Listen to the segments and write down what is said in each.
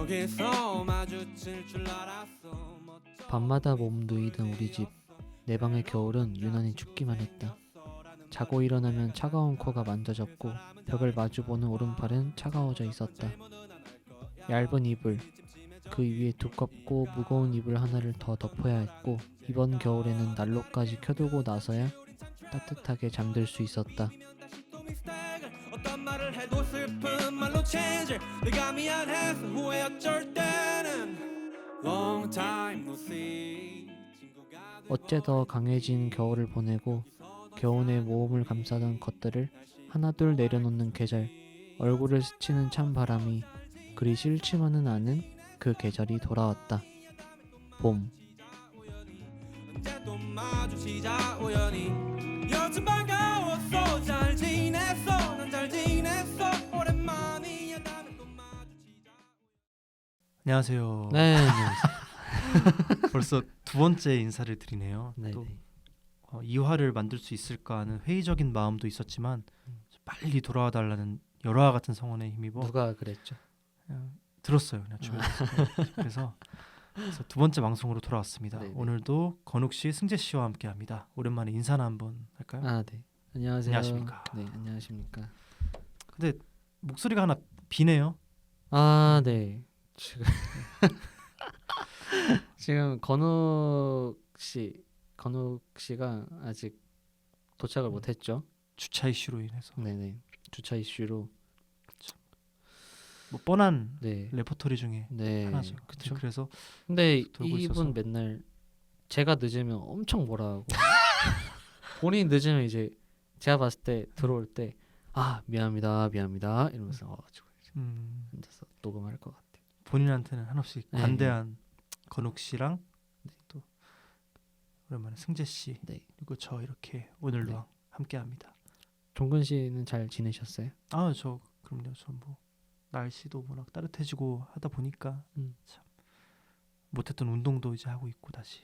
여기서 마주칠 줄 알았어. 밤마다 몸 누이던 우리 집. 내 방의 겨울은 유난히 춥기만 했다. 자고 일어나면 차가운 코가 만져졌고 벽을 마주보는 오른팔은 차가워져 있었다. 얇은 이불, 그 위에 두껍고 무거운 이불 하나를 더 덮어야 했고 이번 겨울에는 난로까지 켜두고 나서야 따뜻하게 잠들 수 있었다. 어떤 말을 해도 슬픈 말로 change. 내가 미안해서 후회 어쩔 때는 long time no see. 어째 더 강해진 겨울을 보내고 겨우내 모험을 감싸던 것들을 하나둘 내려놓는 계절. 얼굴을 스치는 찬바람이 그리 싫지만은 않은 그 계절이 돌아왔다. 봄. 언제 또 마주치자 우연히. 여튼 반가웠어. 잘 지냈어. 난 잘 지냈어. 오랜만이야. 다음에 또 마주치자. 안녕하세요. 네, 안녕하세요. 벌써 두 번째 인사를 드리네요. 네, 또 네. 2화를 만들 수 있을까 하는 회의적인 마음도 있었지만 빨리 돌아와 달라는 열화와 같은 성원에 힘입어 누가 그랬죠? 그냥 들었어요. 그냥 주변에서. 그래서 두 번째 방송으로 돌아왔습니다. 네, 네. 오늘도 건욱 씨, 승재 씨와 함께합니다. 오랜만에 인사나 한번 할까요? 아, 네. 안녕하세요. 안녕하십니까. 네, 안녕하십니까. 근데 목소리가 하나 비네요. 아, 네. 지금 건욱 씨가 아직 도착을 못했죠? 주차 이슈로 인해서 네네. 주차 이슈로. 뭐 뻔한 네. 레퍼토리 중에 네. 하나죠. 그쵸. 그래서 근데 돌고 이분 있어서. 맨날 제가 늦으면 엄청 뭐라 하고 본인이 늦으면 이제 제가 봤을 때 들어올 때 아 미안합니다 이러면서 와가지고 이제 앉아서 녹음할 것 같아요. 본인한테는 한없이 네, 관대한 건욱 씨랑 또 오랜만에 승재 씨 네. 그리고 저 이렇게 오늘도 네. 함께합니다. 종근 씨는 잘 지내셨어요? 아 저 그럼요. 저 뭐 날씨도 워낙 따뜻해지고 하다 보니까 참 못했던 운동도 이제 하고 있고 다시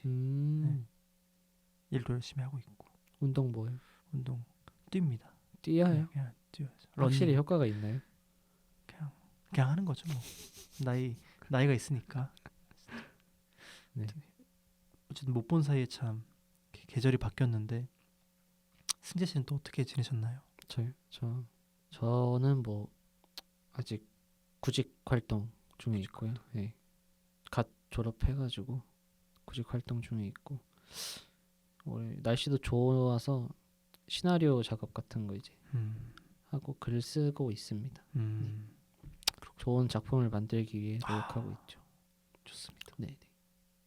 일도 열심히 하고 있고 운동 뭐요? 운동 뜁니다. 뛰어요? 그냥 뛰어야죠. 확실히 러닝. 효과가 있나요? 그냥 하는 거죠 뭐. 나이가 있으니까. 네. 어쨌든 못 본 사이에 참 계절이 바뀌었는데 승재 씨는 또 어떻게 지내셨나요? 저는 뭐 아직 구직 활동 중에 있고요. 네. 갓 졸업해가지고 구직 활동 중에 있고 올해 날씨도 좋아서 시나리오 작업 같은 거 이제 하고 글 쓰고 있습니다. 좋은 작품을 만들기 위해 노력하고 있죠. 좋습니다. 네.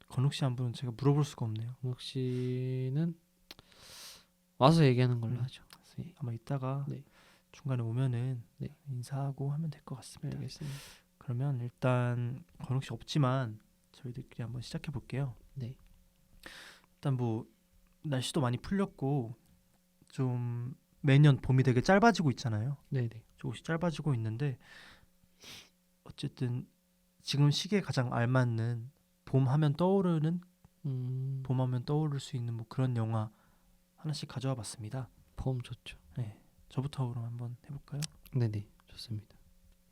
건욱 씨 한 분은 제가 물어볼 수가 없네요. 건욱 씨는 와서 얘기하는 걸로 하죠. 네. 아마 이따가 네. 중간에 오면은 네. 인사하고 하면 될 것 같습니다. 알겠습니다. 그러면 일단 건욱 씨 없지만 저희들끼리 한번 시작해 볼게요. 네. 일단 뭐 날씨도 많이 풀렸고 좀 매년 봄이 되게 짧아지고 있잖아요. 네네. 조금씩 짧아지고 있는데 어쨌든 지금 시기에 가장 알맞는 봄 하면 떠오를 수 있는 뭐 그런 영화 하나씩 가져와 봤습니다. 봄 좋죠. 네, 저부터 그럼 한번 해볼까요? 네네. 좋습니다.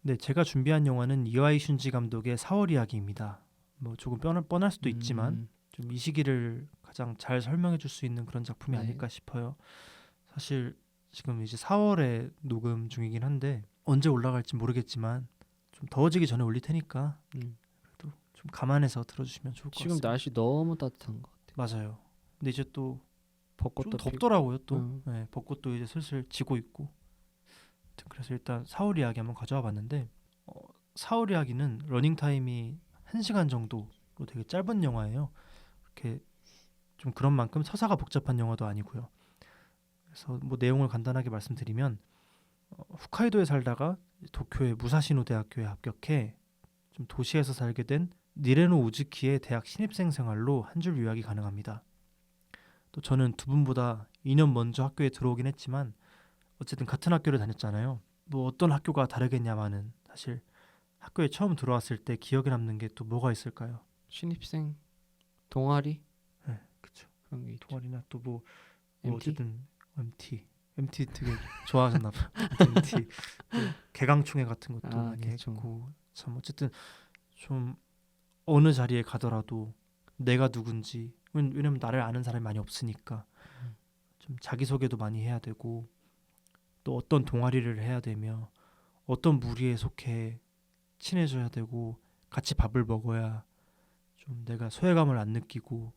네, 제가 준비한 영화는 이와이 슌지 감독의 4월 이야기입니다. 뭐 조금 뻔할 수도 있지만 좀 이 시기를 가장 잘 설명해 줄 수 있는 그런 작품이 네. 아닐까 싶어요. 사실 지금 이제 4월에 녹음 중이긴 한데 언제 올라갈지 모르겠지만 좀 더워지기 전에 올릴 테니까 그래도 좀 감안해서 들어주시면 좋을 것 지금 같습니다. 날씨 너무 따뜻한 것 같아요. 맞아요. 근데 이제 또 좀 벚꽃도 덥더라고요. 또 음. 네, 벚꽃도 이제 슬슬 지고 있고. 그래서 일단 4월 이야기 한번 가져와 봤는데 4월 이야기는 러닝 타임이 1시간 정도로 되게 짧은 영화예요. 이렇게 좀 그런 만큼 서사가 복잡한 영화도 아니고요. 그래서 뭐 내용을 간단하게 말씀드리면 홋카이도에 살다가 도쿄의 무사시노 대학교에 합격해 좀 도시에서 살게 된 니레노 우즈키의 대학 신입생 생활로 한 줄 요약이 가능합니다. 또 저는 두 분보다 2년 먼저 학교에 들어오긴 했지만 어쨌든 같은 학교를 다녔잖아요. 뭐 어떤 학교가 다르겠냐마는 사실 학교에 처음 들어왔을 때 기억에 남는 게 또 뭐가 있을까요? 신입생 동아리 네, 그렇죠. 그런 게 있죠. 동아리나 또 뭐 MT? 어쨌든 MT 되게 좋아하셨나 봐요. MT 개강총회 같은 것도 많이 개총. 했고 참 어쨌든 좀 어느 자리에 가더라도 내가 누군지 왜냐면 나를 아는 사람이 많이 없으니까 좀 자기소개도 많이 해야 되고 또 어떤 동아리를 해야 되며 어떤 무리에 속해 친해져야 되고 같이 밥을 먹어야 좀 내가 소외감을 안 느끼고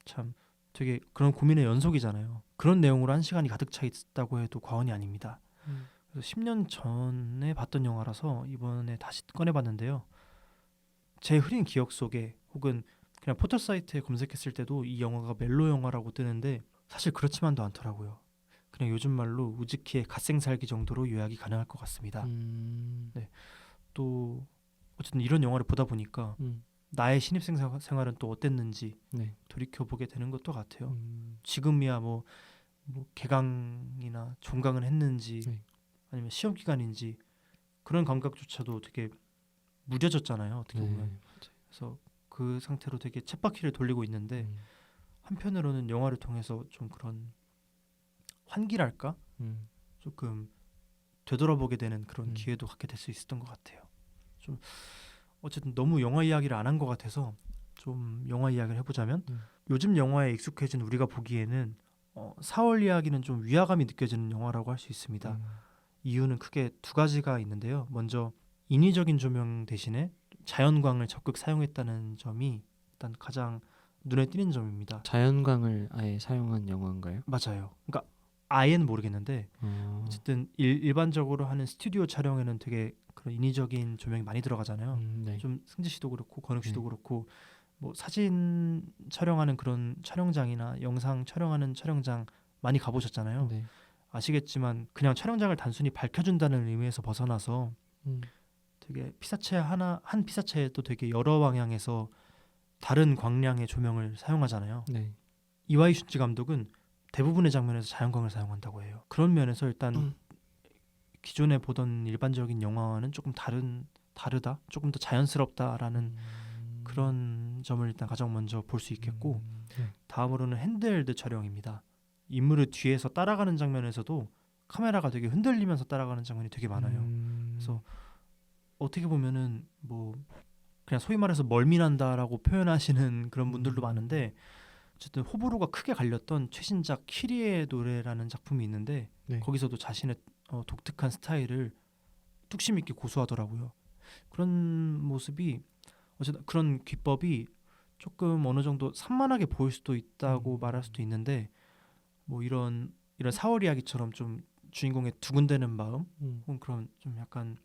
참 되게 그런 고민의 연속이잖아요. 그런 내용으로 한 시간이 가득 차 있다고 해도 과언이 아닙니다. 그래서 10년 전에 봤던 영화라서 이번에 다시 꺼내봤는데요. 제 흐린 기억 속에 혹은 그냥 포털 사이트에 검색했을 때도 이 영화가 멜로 영화라고 뜨는데 사실 그렇지만도 않더라고요. 그냥 요즘 말로 우즈키의 갓생살기 정도로 요약이 가능할 것 같습니다. 네. 또 어쨌든 이런 영화를 보다 보니까 나의 신입생 생활은 또 어땠는지 네. 돌이켜보게 되는 것도 같아요. 지금이야 뭐 개강이나 종강은 했는지 네. 아니면 시험 기간인지 그런 감각조차도 되게 무뎌졌잖아요. 어떻게 네. 보면. 그래서 그 상태로 되게 쳇바퀴를 돌리고 있는데 한편으로는 영화를 통해서 좀 그런 환기랄까? 조금 되돌아보게 되는 그런 기회도 갖게 될 수 있었던 것 같아요. 좀 어쨌든 너무 영화 이야기를 안 한 것 같아서 좀 영화 이야기를 해보자면 요즘 영화에 익숙해진 우리가 보기에는 4월 이야기는 좀 위화감이 느껴지는 영화라고 할 수 있습니다. 이유는 크게 두 가지가 있는데요. 먼저 인위적인 조명 대신에 자연광을 적극 사용했다는 점이 일단 가장 눈에 띄는 점입니다. 자연광을 아예 사용한 영화인가요? 맞아요. 그러니까 아예는 모르겠는데 어쨌든 일반적으로 하는 스튜디오 촬영에는 되게 그런 인위적인 조명이 많이 들어가잖아요. 네. 좀 승지 씨도 그렇고 건욱 씨도 네. 그렇고 뭐 사진 촬영하는 그런 촬영장이나 영상 촬영하는 촬영장 많이 가보셨잖아요. 네. 아시겠지만 그냥 촬영장을 단순히 밝혀준다는 의미에서 벗어나서 되게 피사체 한 피사체에도 되게 여러 방향에서 다른 광량의 조명을 사용하잖아요. 네. 이와이 슌지 감독은 대부분의 장면에서 자연광을 사용한다고 해요. 그런 면에서 일단 기존에 보던 일반적인 영화와는 조금 다르다, 조금 더 자연스럽다라는 그런 점을 일단 가장 먼저 볼 수 있겠고 다음으로는 핸드헬드 촬영입니다. 인물을 뒤에서 따라가는 장면에서도 카메라가 되게 흔들리면서 따라가는 장면이 되게 많아요. 그래서 어떻게 보면은 뭐 그냥 소위 말해서 멀미난다라고 표현하시는 그런 분들도 많은데 어쨌든 호불호가 크게 갈렸던 최신작 키리의 노래라는 작품이 있는데 네. 거기서도 자신의 독특한 스타일을 뚝심 있게 고수하더라고요. 그런 모습이 어쨌든 그런 기법이 조금 어느 정도 산만하게 보일 수도 있다고 말할 수도 있는데 뭐 이런 4월 이야기처럼 좀 주인공의 두근대는 마음 혹은 그런 좀 약간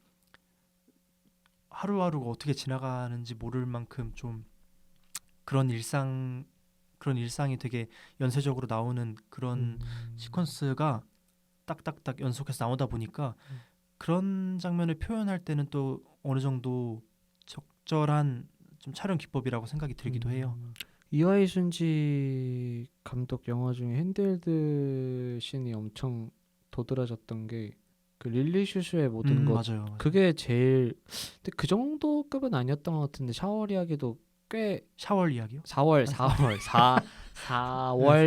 하루하루가 어떻게 지나가는지 모를 만큼 좀 그런 일상이 되게 연쇄적으로 나오는 그런 시퀀스가 딱딱딱 연속해서 나오다 보니까 그런 장면을 표현할 때는 또 어느 정도 적절한 좀 촬영 기법이라고 생각이 들기도 해요. 이와이 슌지 감독 영화 중에 핸드헬드 씬이 엄청 도드라졌던 게 그 릴리 슈슈의 모든 것 맞아요. 그게 제일 근데 그 정도 급은 아니었던 것 같은데 샤워 이야기도 꽤 샤월 이야기요? 4월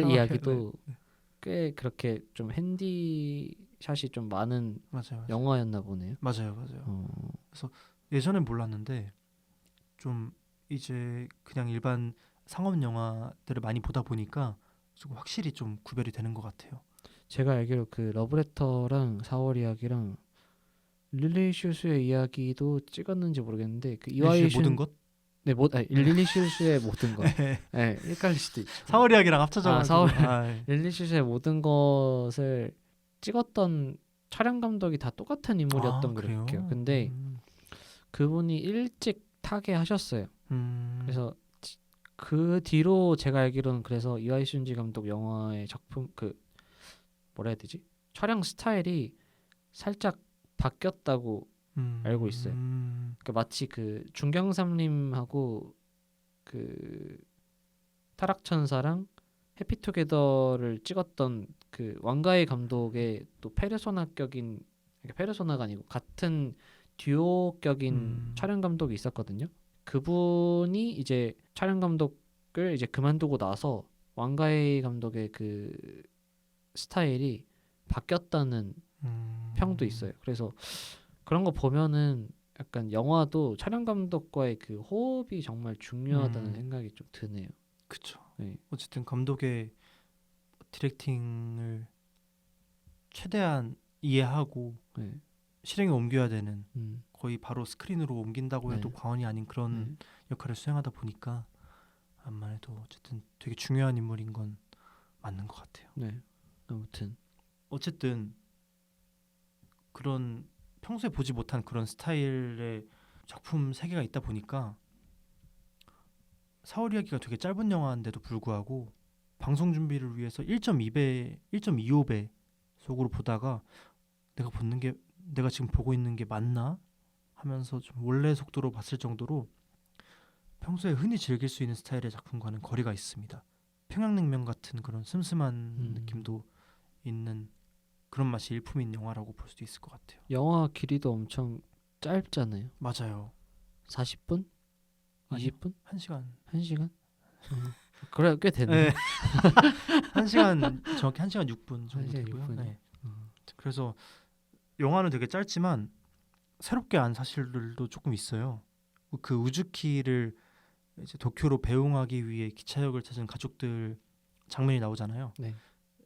네, 이야기도 꽤 그렇게 좀 핸디샷이 좀 많은 맞아요. 영화였나 보네요. 맞아요. 그래서 예전엔 몰랐는데 좀 이제 그냥 일반 상업 영화들을 많이 보다 보니까 좀 확실히 좀 구별이 되는 것 같아요. 제가 알기로 그 러브레터랑 4월 이야기랑 릴리 슈슈의 이야기도 찍었는지 모르겠는데 그 이와이 슌 모든 것? 네, 릴리 슈슈의 모든 것. 네, 헷갈릴 수도 있죠. 4월 이야기랑 합쳐져가지고. 릴리 슈슈의 모든 것을 찍었던 촬영 감독이 다 똑같은 인물이었던 것 같아요. 근데 그분이 일찍 타계하셨어요. 그래서 그 뒤로 제가 알기로는 그래서 이와이 슌지 감독 영화의 작품 그 뭐라 해야 되지? 촬영 스타일이 살짝 바뀌었다고 알고 있어요. 그러니까 마치 그 중경삼림하고 그 타락천사랑 해피투게더를 찍었던 그 왕가의 감독의 또 페르소나격인 페르소나가 아니고 같은 듀오격인 촬영 감독이 있었거든요. 그분이 이제 촬영 감독을 이제 그만두고 나서 왕가의 감독의 그 스타일이 바뀌었다는 평도 있어요. 그래서 그런 거 보면은 약간 영화도 촬영 감독과의 그 호흡이 정말 중요하다는 음. 생각이 좀 드네요. 그쵸. 네. 어쨌든 감독의 디렉팅을 최대한 이해하고 네. 실행에 옮겨야 되는, 음. 거의 바로 스크린으로 옮긴다고 해도 네. 과언이 아닌 그런 네. 역할을 수행하다 보니까 암만 해도 어쨌든 되게 중요한 인물인 건 맞는 것 같아요. 네. 아무튼 어쨌든 그런 평소에 보지 못한 그런 스타일의 작품 세계가 있다 보니까 사월 이야기가 되게 짧은 영화인데도 불구하고 방송 준비를 위해서 1.2배, 1.25배 속으로 보다가 내가 지금 보고 있는 게 맞나 하면서 좀 원래 속도로 봤을 정도로 평소에 흔히 즐길 수 있는 스타일의 작품과는 거리가 있습니다. 평양냉면 같은 그런 슴슴한 느낌도 있는 그런 맛이 일품인 영화라고 볼 수도 있을 것 같아요. 영화 길이도 엄청 짧잖아요. 맞아요. 40분? 아니요. 20분? 1시간. 1시간? 그래 꽤 되네. 네. 1시간 정확히 1시간 6분 정도 1시간 되고요. 6분. 네. 그래서 영화는 되게 짧지만 새롭게 안 사실들도 조금 있어요. 그 우즈키를 이제 도쿄로 배웅하기 위해 기차역을 찾은 가족들 장면이 나오잖아요. 네.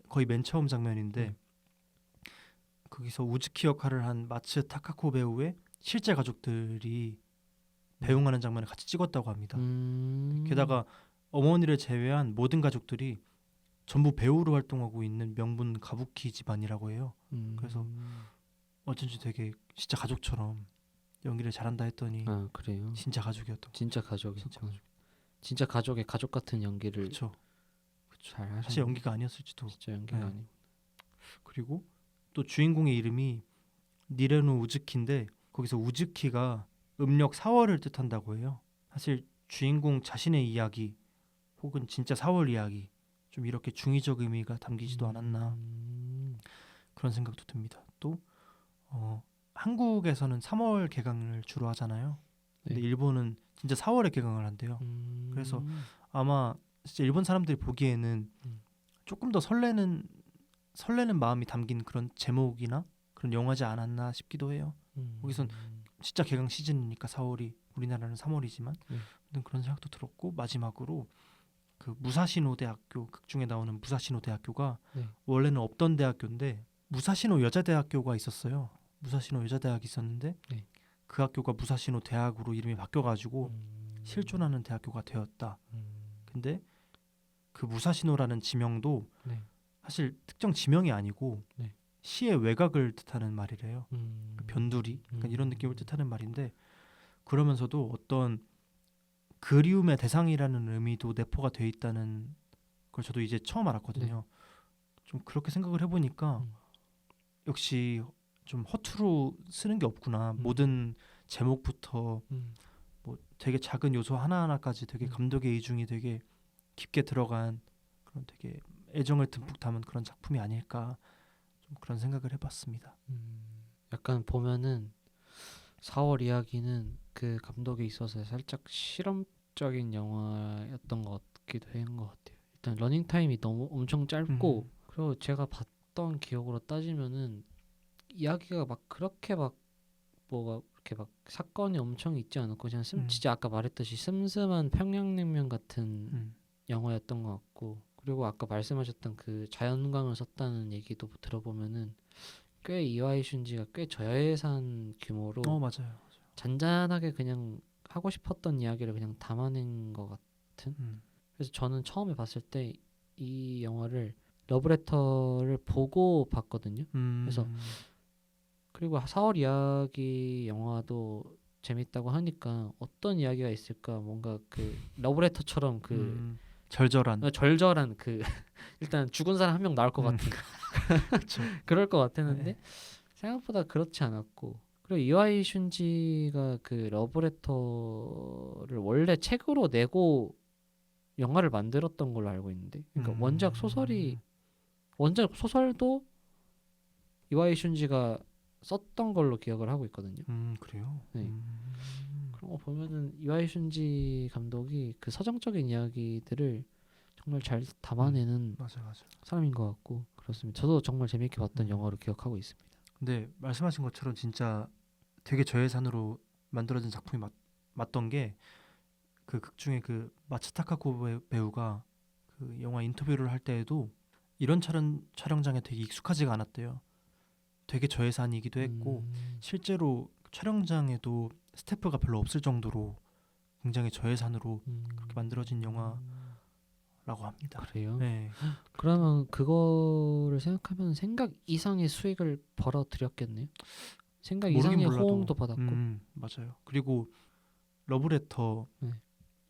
거의 맨 처음 장면인데 거기서 우즈키 역할을 한 마츠 타카코 배우의 실제 가족들이 배웅하는 장면을 같이 찍었다고 합니다. 게다가 어머니를 제외한 모든 가족들이 전부 배우로 활동하고 있는 명문 가부키 집안이라고 해요. 그래서 어쩐지 되게 진짜 가족처럼 연기를 잘한다 했더니 아 그래요. 진짜 가족이었던 거. 진짜 가족이 진짜 가족. 진짜 가족의 가족 같은 연기를 그렇죠. 잘 하셨네. 사실 연기가 아니었을지도. 진짜 연기가 네. 아니고. 그리고 또 주인공의 이름이 니레노 우즈키인데 거기서 우즈키가 음력 4월을 뜻한다고 해요. 사실 주인공 자신의 이야기 혹은 진짜 4월 이야기 좀 이렇게 중의적 의미가 담기지도 않았나 그런 생각도 듭니다. 또 한국에서는 3월 개강을 주로 하잖아요. 근데 네. 일본은 진짜 4월에 개강을 한대요. 그래서 아마 진짜 일본 사람들이 보기에는 조금 더 설레는 마음이 담긴 그런 제목이나 그런 영화지 않았나 싶기도 해요. 거기선 진짜 개강 시즌이니까 4월이, 우리나라는 3월이지만 그런 생각도 들었고, 마지막으로 그 무사시노 대학교, 극 중에 나오는 무사시노 대학교가 네. 원래는 없던 대학교인데 무사시노 여자대학교가 있었어요. 무사시노 여자대학이 있었는데 네. 그 학교가 무사시노 대학으로 이름이 바뀌어가지고 실존하는 대학교가 되었다. 근데 그 무사시노라는 지명도 네. 사실 특정 지명이 아니고 네. 시의 외곽을 뜻하는 말이래요. 변두리, 그러니까 이런 느낌을 뜻하는 말인데, 그러면서도 어떤 그리움의 대상이라는 의미도 내포가 돼 있다는 걸 저도 이제 처음 알았거든요. 좀 그렇게 생각을 해보니까 역시 좀 허투루 쓰는 게 없구나. 모든 제목부터 뭐 되게 작은 요소 하나하나까지 되게 감독의 이중이 되게 깊게 들어간 그런 되게 애정을 듬뿍 담은 그런 작품이 아닐까, 좀 그런 생각을 해봤습니다. 약간 보면은 4월 이야기는 그 감독에 있어서 살짝 실험적인 영화였던 것 같기도 한 것 같아요. 일단 러닝 타임이 너무 엄청 짧고 그리고 제가 봤던 기억으로 따지면은 이야기가 막 그렇게 막 뭐가 이렇게 막 사건이 엄청 있지 않았고 그냥 진짜 아까 말했듯이 슴슴한 평양냉면 같은 영화였던 것 같고, 그리고 아까 말씀하셨던 그 자연광을 썼다는 얘기도 들어보면은 꽤 이와이 슌지가 꽤 저예산 규모로 맞아요. 잔잔하게 그냥 하고 싶었던 이야기를 그냥 담아낸 것 같은. 그래서 저는 처음에 봤을 때 이 영화를 러브레터를 보고 봤거든요. 그래서 그리고 4월 이야기 영화도 재밌다고 하니까 어떤 이야기가 있을까, 뭔가 그 러브레터처럼 그 절절한 절절한 그 일단 죽은 사람 한 명 나올 것 같은 그럴 것 같았는데 생각보다 그렇지 않았고, 그리고 이와이 슌지가 그 러브레터를 원래 책으로 내고 영화를 만들었던 걸로 알고 있는데, 그러니까 원작 소설도 이와이 슌지가 썼던 걸로 기억을 하고 있거든요. 그래요? 네. 그런 거 보면은 이와이 슌지 감독이 그 서정적인 이야기들을 정말 잘 담아내는 맞아. 사람인 것 같고 그렇습니다. 저도 정말 재밌게 봤던 영화로 기억하고 있습니다. 근데 말씀하신 것처럼 진짜 되게 저예산으로 만들어진 작품이 맞던 게 그 극 중에 그 마츠타카 배우가 그 영화 인터뷰를 할 때에도 이런 촬영장에 되게 익숙하지가 않았대요. 되게 저예산이기도 했고 실제로 촬영장에도 스태프가 별로 없을 정도로 굉장히 저예산으로 그렇게 만들어진 영화라고 합니다. 그래요? 네. 그러면 그거를 생각하면 생각 이상의 수익을 벌어들였겠네요. 생각 모르긴 이상의 몰라도. 호응도 받았고. 맞아요. 그리고 러브레터 네.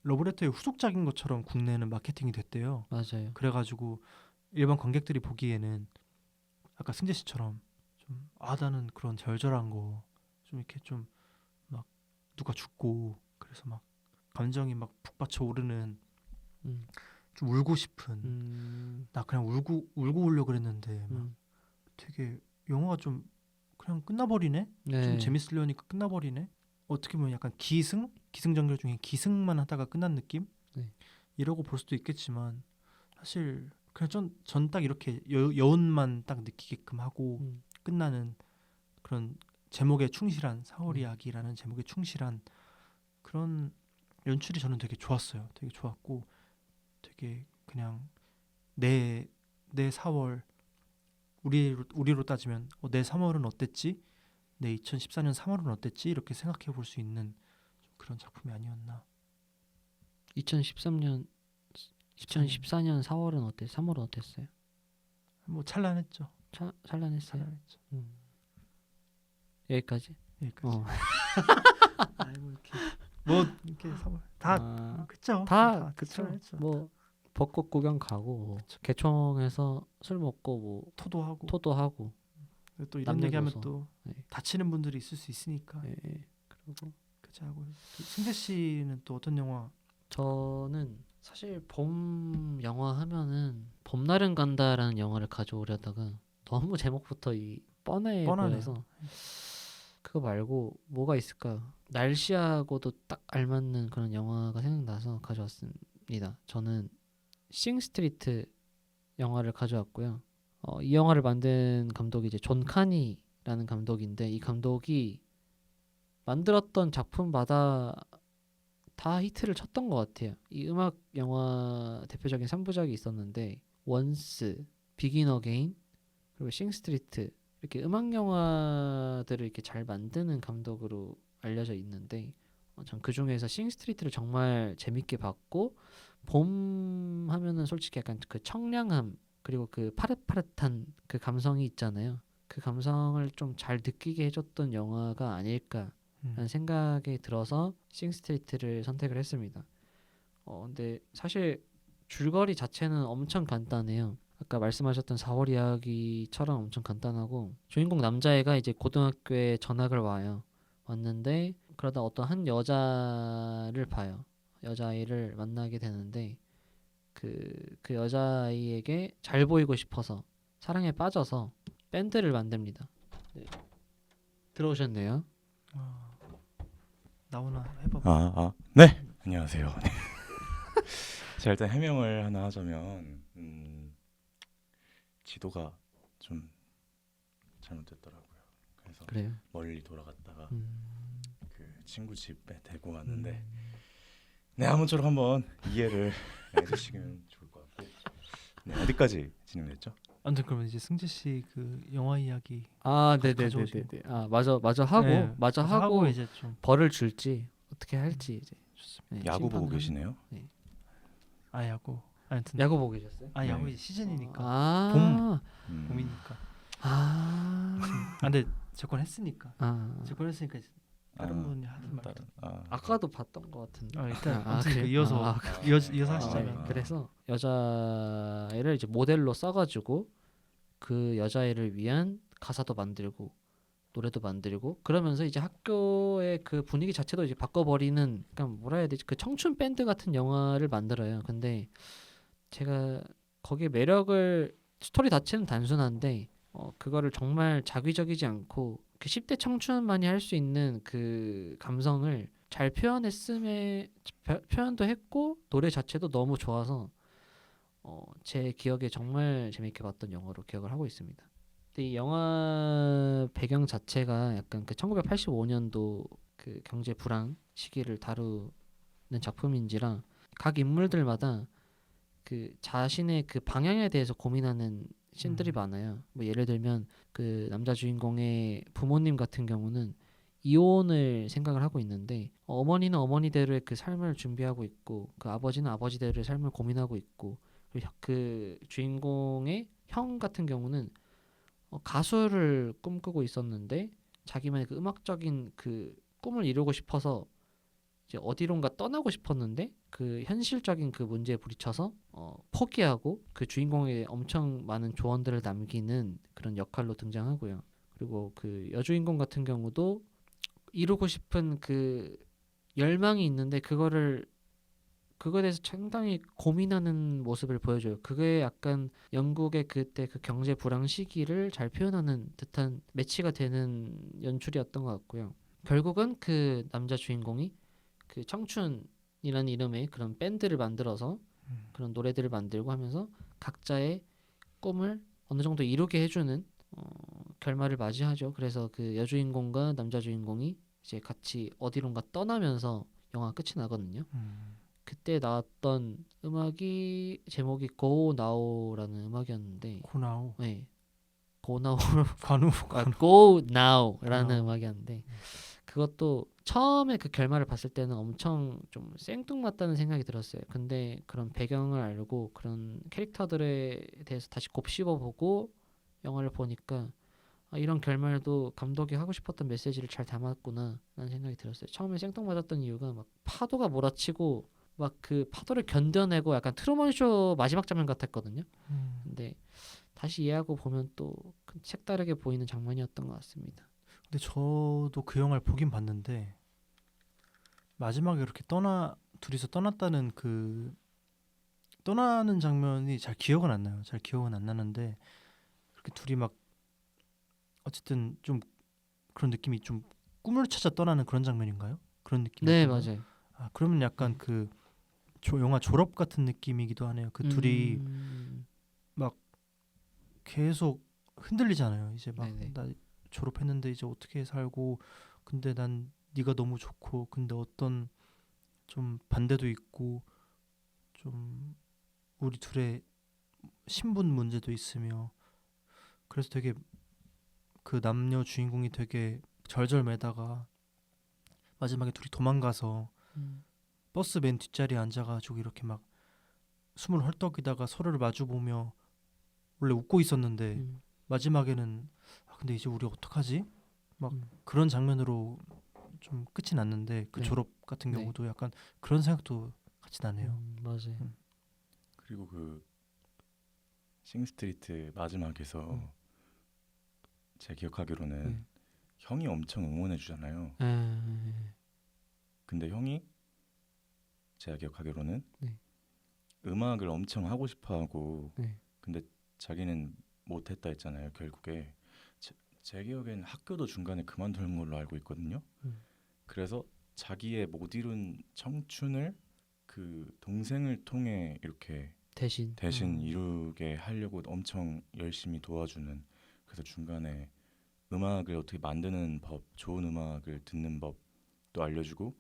러브레터의 후속작인 것처럼 국내에는 마케팅이 됐대요. 맞아요. 그래가지고 일반 관객들이 보기에는 아까 승재 씨처럼 좀 나는 그런 절절한 거 좀 이렇게 좀 막 누가 죽고 그래서 막 감정이 막 북받쳐 오르는 음. 좀 울고 싶은 나 그냥 울고 오려고 그랬는데 막 되게 영화가 좀 그냥 끝나버리네. 네. 좀 재밌으려니까 끝나버리네. 어떻게 보면 약간 기승전결 중에 기승만 하다가 끝난 느낌? 네. 이라고 볼 수도 있겠지만 사실 그냥 전 딱 이렇게 여운만 딱 느끼게끔 하고 끝나는 그런 제목에 충실한 4월 이야기라는 제목에 충실한 그런 연출이 저는 되게 좋았어요. 되게 좋았고 되게 그냥 내 4월 우리로 따지면 내 3월은 어땠지? 내 2014년 3월은 어땠지? 이렇게 생각해 볼 수 있는 좀 그런 작품이 아니었나. 2014년 4월은 어땠어요? 3월은 어땠어요? 뭐 찬란했죠. 찬란했어요. 찬란했죠. 여기까지. 여기까지. 어. 아이고 이렇게 3월 다 그쵸. 다 그쵸. 찬란했죠. 뭐 벚꽃 구경 가고 개총에서 술 먹고 뭐 토도 하고 또 이런 남녀 얘기하면 노소. 또 네. 다치는 분들이 있을 수 있으니까. 예. 그리고 그죠. 하고 승재 씨는 또 어떤 영화? 저는 사실 봄 영화 하면은 봄날은 간다라는 영화를 가져오려다가 너무 제목부터 이 뻔해 뻔하네요. 보여서 그거 말고 뭐가 있을까? 날씨하고도 딱 알맞는 그런 영화가 생각나서 가져왔습니다. 저는 싱스트리트 영화를 가져왔고요. 이 영화를 만든 감독이 이제 존 카니라는 감독인데 이 감독이 만들었던 작품마다 다 히트를 쳤던 것 같아요. 이 음악 영화 대표적인 3부작이 있었는데 원스, 비긴 어게인, 그리고 싱스트리트 이렇게 음악 영화들을 이렇게 잘 만드는 감독으로 알려져 있는데 전 그 중에서 싱스트리트를 정말 재밌게 봤고 봄 하면은 솔직히 약간 그 청량함 그리고 그 파릇파릇한 그 감성이 있잖아요. 그 감성을 좀 잘 느끼게 해줬던 영화가 아닐까라는 생각이 들어서 싱스트리트를 선택을 했습니다. 근데 사실 줄거리 자체는 엄청 간단해요. 아까 말씀하셨던 4월 이야기처럼 엄청 간단하고 주인공 남자애가 이제 고등학교에 전학을 왔는데 그러다 어떤 한 여자를 봐요. 여자아이를 만나게 되는데 그 여자아이에게 잘 보이고 싶어서 사랑에 빠져서 밴드를 만듭니다. 네. 들어오셨네요. 나오나 해봐. 네. 안녕하세요. 제가 일단 해명을 하나 하자면 지도가 좀 잘못됐더라고요. 그래서 그래요? 멀리 돌아갔다가 그 친구 집에 대고 왔는데 네, 아무쪼록 한번 이해를 해주시면 좋을 것 같고 네, 어디까지 진행됐죠? 아무튼 그러면 이제 승재 씨 그 영화 이야기 네네네네. 마저 하고 네, 마저 하고 이제 좀 벌을 줄지 어떻게 할지 이제 좋습니다. 야구 보고 심판을 계시네요. 야구. 아무튼 야구 보고 계셨어요? 네. 야구 이제 시즌이니까 아, 봄이니까. 아, 근데 제 건 했으니까. 아, 제 건 했으니까 이제 다른 분이 하든 말든. 아까도 봤던 것 같은데. 일단 아, 아무튼 그래요? 이어서 이어서 하시자면. 그래서 여자애를 이제 모델로 써가지고 그 여자애를 위한 가사도 만들고 노래도 만들고 그러면서 이제 학교의 그 분위기 자체도 이제 바꿔버리는 그러니까 뭐라 해야 되지 그 청춘 밴드 같은 영화를 만들어요. 근데 제가 거기에 매력을 스토리 자체는 단순한데 그거를 정말 자기적이지 않고 그 10대 청춘만이 할 수 있는 그 감성을 잘 표현도 했고 노래 자체도 너무 좋아서 제 기억에 정말 재밌게 봤던 영화로 기억을 하고 있습니다. 근데 이 영화 배경 자체가 약간 그 1985년도 그 그 경제 불황 시기를 다루는 작품인지라 각 인물들마다 그 자신의 그 방향에 대해서 고민하는 씬들이 많아요. 뭐 예를 들면 그 남자 주인공의 부모님 같은 경우는 이혼을 생각을 하고 있는데 어머니는 어머니대로의 그 삶을 준비하고 있고 그 아버지는 아버지대로의 삶을 고민하고 있고 그리고 그 주인공의 형 같은 경우는 가수를 꿈꾸고 있었는데 자기만의 그 음악적인 그 꿈을 이루고 싶어서 이제 어디론가 떠나고 싶었는데 그 현실적인 그 문제에 부딪혀서 포기하고 그 주인공에게 엄청 많은 조언들을 남기는 그런 역할로 등장하고요. 그리고 그 여주인공 같은 경우도 이루고 싶은 그 열망이 있는데 그거에 대해서 상당히 고민하는 모습을 보여줘요. 그게 약간 영국의 그때 그 경제 불황 시기를 잘 표현하는 듯한 매치가 되는 연출이었던 것 같고요. 결국은 그 남자 주인공이 그 청춘이라는 이름의 그런 밴드를 만들어서 그런 노래들을 만들고 하면서 각자의 꿈을 어느 정도 이루게 해주는 결말을 맞이하죠. 그래서 그 여주인공과 남자 주인공이 이제 같이 어디론가 떠나면서 영화 끝이 나거든요. 그때 나왔던 음악이 제목이 Go Now라는 음악이었는데, 고나오. 네, Go Now, 관우. Go Now라는 Now. 음악이었는데 그것도 처음에 그 결말을 봤을 때는 엄청 좀 생뚱맞다는 생각이 들었어요. 근데 그런 배경을 알고 그런 캐릭터들에 대해서 다시 곱씹어보고 영화를 보니까 이런 결말도 감독이 하고 싶었던 메시지를 잘 담았구나 라는 생각이 들었어요. 처음에 생뚱맞았던 이유가 막 파도가 몰아치고 막 그 파도를 견뎌내고 약간 트루먼 쇼 마지막 장면 같았거든요. 근데 다시 이해하고 보면 또 색다르게 보이는 장면이었던 것 같습니다. 근데 저도 그 영화를 보긴 봤는데 마지막에 이렇게 둘이서 떠났다는 그 떠나는 장면이 잘 기억은 안 나요. 잘 기억은 안 나는데 그렇게 둘이 막 어쨌든 좀 그런 느낌이 좀 꿈을 찾아 떠나는 그런 장면인가요? 그런 느낌이 네, 맞아요. 아, 그러면 약간 그 영화 졸업 같은 느낌이기도 하네요. 그 둘이 막 계속 흔들리잖아요. 이제 막 네네. 나 졸업했는데 이제 어떻게 살고 근데 난 네가 너무 좋고 근데 어떤 좀 반대도 있고 좀 우리 둘의 신분 문제도 있으며 그래서 되게 그 남녀 주인공이 되게 절절매다가 마지막에 둘이 도망가서 버스 맨 뒷자리에 앉아가지고 이렇게 막 숨을 헐떡이다가 서로를 마주보며 원래 웃고 있었는데 마지막에는 근데 이제 우리 어떡하지? 막 그런 장면으로 좀 끝이 났는데 그 네. 졸업 같은 네. 경우도 약간 그런 생각도 같이 나네요. 맞아요. 그리고 그 싱스트리트 마지막에서 제 기억하기로는 형이 엄청 응원해 주잖아요. 근데 형이 제가 기억하기로는 네. 음악을 엄청 하고 싶어하고 네. 근데 자기는 못했다 했잖아요. 결국에 제 기억엔 학교도 중간에 그만두는 걸로 알고 있거든요. 그래서 자기의 못 이룬 청춘을 그 동생을 통해 이렇게 대신 이루게 하려고 엄청 열심히 도와주는 그래서 중간에 음악을 어떻게 만드는 법, 좋은 음악을 듣는 법도 알려주고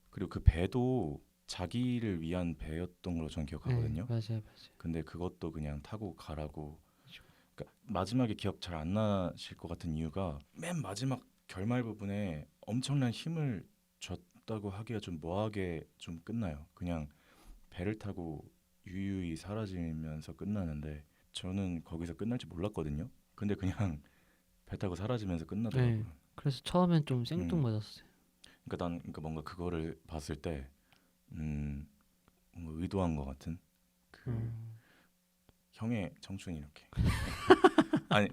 그리고 그 배도 자기를 위한 배였던 걸로 저는 기억하거든요. 맞아요. 근데 그것도 그냥 타고 가라고. 그러니까 마지막에 기억 잘 안 나실 것 같은 이유가 맨 마지막 결말 부분에 엄청난 힘을 줬다고 하기가 좀 뭐하게 좀 끝나요. 그냥 배를 타고 유유히 사라지면서 끝나는데 저는 거기서 끝날 줄 몰랐거든요. 근데 그냥 배 타고 사라지면서 끝나더라고요. 네. 그래서 처음엔 좀 생뚱맞았어요. 그러니까 난 뭔가 그거를 봤을 때 뭔가 의도한 것 같은 그 형의 청춘이 이렇게 아니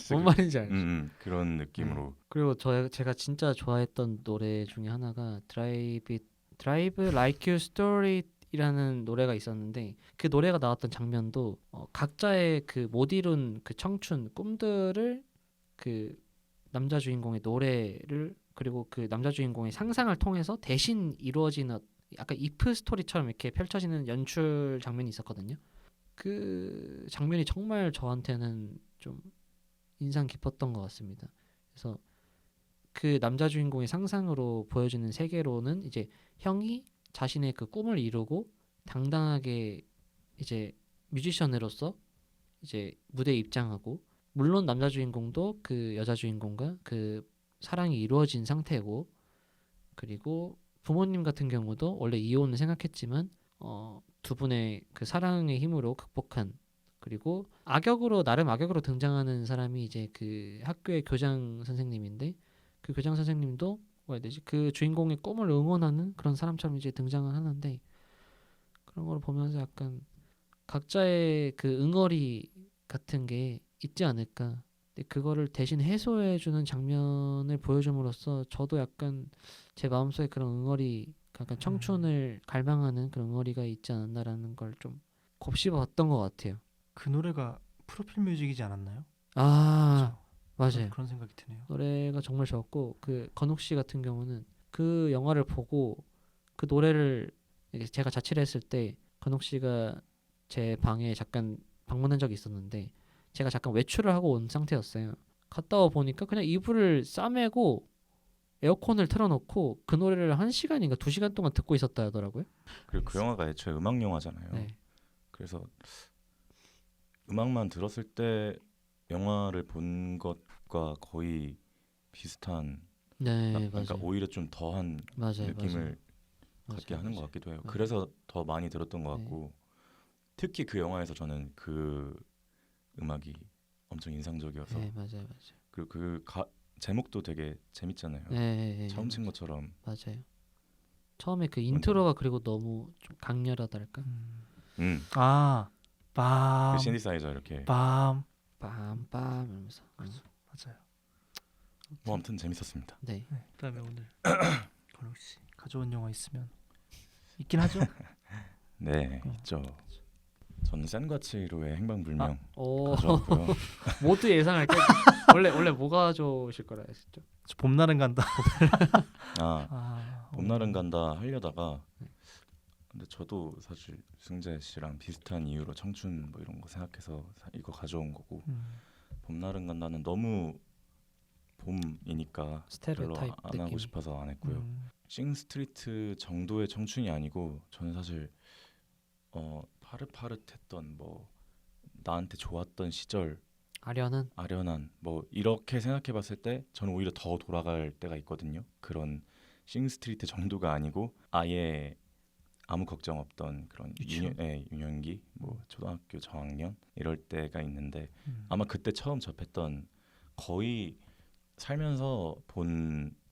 뭔 말인지 알죠. 그런 느낌으로. 그리고 제가 진짜 좋아했던 노래 중에 하나가 Drive Like Your Story라는 노래가 있었는데 그 노래가 나왔던 장면도 각자의 그 못 이룬 그 청춘 꿈들을 그 남자 주인공의 노래를 그리고 그 남자 주인공의 상상을 통해서 대신 이루어지는 약간 이프 스토리처럼 이렇게 펼쳐지는 연출 장면이 있었거든요. 그 장면이 정말 저한테는 좀 인상 깊었던 것 같습니다. 그래서 그 남자 주인공의 상상으로 보여주는 세계로는 이제 형이 자신의 그 꿈을 이루고 당당하게 이제 뮤지션으로서 이제 무대에 입장하고, 물론 남자 주인공도 그 여자 주인공과 그 사랑이 이루어진 상태고, 그리고 부모님 같은 경우도 원래 이혼을 생각했지만 두 분의 그 사랑의 힘으로 극복한, 그리고 나름 악역으로 등장하는 사람이 이제 그 학교의 교장 선생님인데, 그 교장 선생님도 뭐야 되지, 그 주인공의 꿈을 응원하는 그런 사람처럼 이제 등장을 하는데, 그런 걸 보면서 약간 각자의 그 응어리 같은 게 있지 않을까. 근데 그거를 대신 해소해주는 장면을 보여줌으로써 저도 약간 제 마음속에 그런 응어리, 약간 청춘을 갈망하는 그런 응어리가 있지 않았나라는 걸 좀 곱씹었던 것 같아요. 그 노래가 프로필 뮤직이지 않았나요? 아, 그렇죠? 맞아요. 그런 생각이 드네요. 노래가 정말 좋았고, 그 건욱 씨 같은 경우는 그 영화를 보고 그 노래를 이렇게 제가 자취를 했을 때 건욱 씨가 제 방에 잠깐 방문한 적이 있었는데, 제가 잠깐 외출을 하고 온 상태였어요. 갔다 와 보니까 그냥 이불을 싸매고 에어컨을 틀어놓고 그 노래를 1시간인가 2시간 동안 듣고 있었다 하더라고요. 그리고 그 영화가 애초에 음악 영화잖아요. 네. 그래서 음악만 들었을 때 영화를 본 것과 거의 비슷한, 네, 그러니까 맞아요. 오히려 좀 더한 맞아요, 느낌을 맞아요. 갖게 하는 것 같기도 해요. 맞아요. 그래서 더 많이 들었던 것 네. 같고, 특히 그 영화에서 저는 그 음악이 엄청 인상적이어서, 네, 맞아요. 그리고 제목도 되게 재밌잖아요. 네, 처음 친 것처럼. 맞아요. 처음에 그 인트로가 그리고 너무 좀 강렬하달까? 아, 빰, 그 신디사이저 이렇게. 빰. 빰빰 이러면서. 맞아요. 뭐 아무튼 재밌었습니다. 네. 네, 그다음에 오늘 건욱 씨 가져온 영화 있으면 있긴 하죠. 네, 있죠. 저는 센과 치히로의 행방불명 오, 가져왔고요. 모두 예상할 게 원래 뭐가 좋으실 거라 했었죠? 저 봄날은 간다. 봄날은 간다 하려다가, 근데 저도 사실 승재 씨랑 비슷한 이유로 청춘 뭐 이런 거 생각해서 이거 가져온 거고, 봄날은 간다는 너무 봄이니까 별로 스테레오타입 안 하고 느낌. 싶어서 안 했고요. 싱스트리트 정도의 청춘이 아니고, 저는 사실 파릇파릇했던, 뭐 나한테 좋았던 시절, 아련한 뭐 이렇게 생각해봤을 때 저는 오히려 더 돌아갈 때가 있거든요. 그런 싱스트리트 정도가 아니고 아예 아무 걱정 없던 그런 유년기, 뭐 초등학교 저학년 이럴 때가 있는데, 아마 그때 처음 접했던, 거의 살면서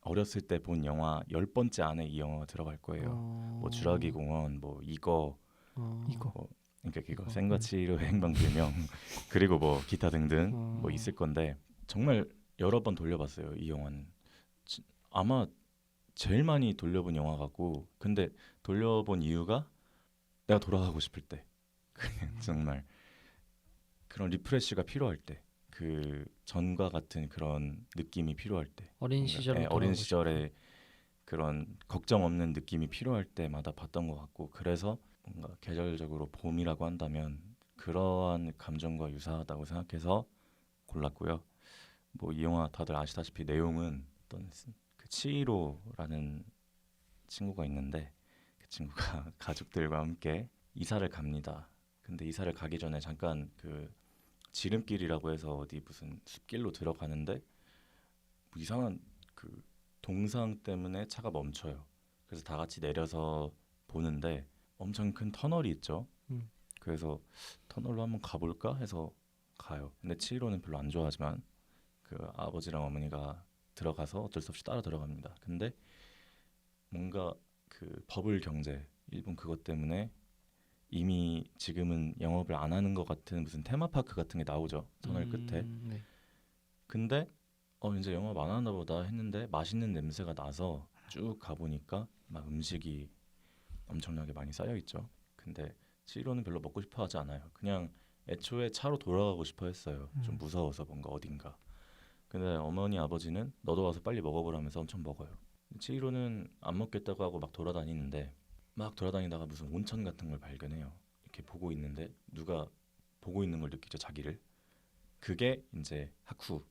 어렸을 때 본 영화 10번째 안에 이 영화가 들어갈 거예요. 뭐 주라기 공원, 뭐 이거 그러니까 이거 센과 치히로의 행방불명 그리고 뭐 기타 등등 뭐 있을 건데, 정말 여러 번 돌려봤어요. 이 영화는 아마 제일 많이 돌려본 영화 같고, 근데 돌려본 이유가 내가 돌아가고 싶을 때, 그냥 정말 그런 리프레시가 필요할 때, 그 전과 같은 그런 느낌이 필요할 때, 어린 시절로 어린 시절에 그런 걱정 없는 느낌이 필요할 때마다 봤던 것 같고, 그래서 뭔가 계절적으로 봄이라고 한다면 그러한 감정과 유사하다고 생각해서 골랐고요. 뭐 이 영화 다들 아시다시피 내용은 어떤 그 치히로라는 친구가 있는데, 그 친구가 가족들과 함께 이사를 갑니다. 근데 이사를 가기 전에 잠깐 그 지름길이라고 해서 어디 무슨 숲길로 들어가는데, 뭐 이상한 그 동상 때문에 차가 멈춰요. 그래서 다 같이 내려서 보는데 엄청 큰 터널이 있죠. 그래서 터널로 한번 가볼까 해서 가요. 근데 치히로는 별로 안 좋아하지만 그 아버지랑 어머니가 들어가서 어쩔 수 없이 따라 들어갑니다. 근데 뭔가 그 버블 경제, 일본 그것 때문에 이미 지금은 영업을 안 하는 것 같은 무슨 테마파크 같은 게 나오죠. 터널 끝에. 네. 근데 이제 영업 안 하나 보다 했는데 맛있는 냄새가 나서 쭉 가보니까 막 음식이 엄청나게 많이 쌓여 있죠. 근데 치히로는 별로 먹고 싶어 하지 않아요. 그냥 애초에 차로 돌아가고 싶어 했어요. 좀 무서워서 뭔가 어딘가. 근데 어머니 아버지는 너도 와서 빨리 먹어보라면서 엄청 먹어요. 치히로는 안 먹겠다고 하고 막 돌아다니는데, 막 돌아다니다가 무슨 온천 같은 걸 발견해요. 이렇게 보고 있는데 누가 보고 있는 걸 느끼죠, 자기를. 그게 이제 하쿠,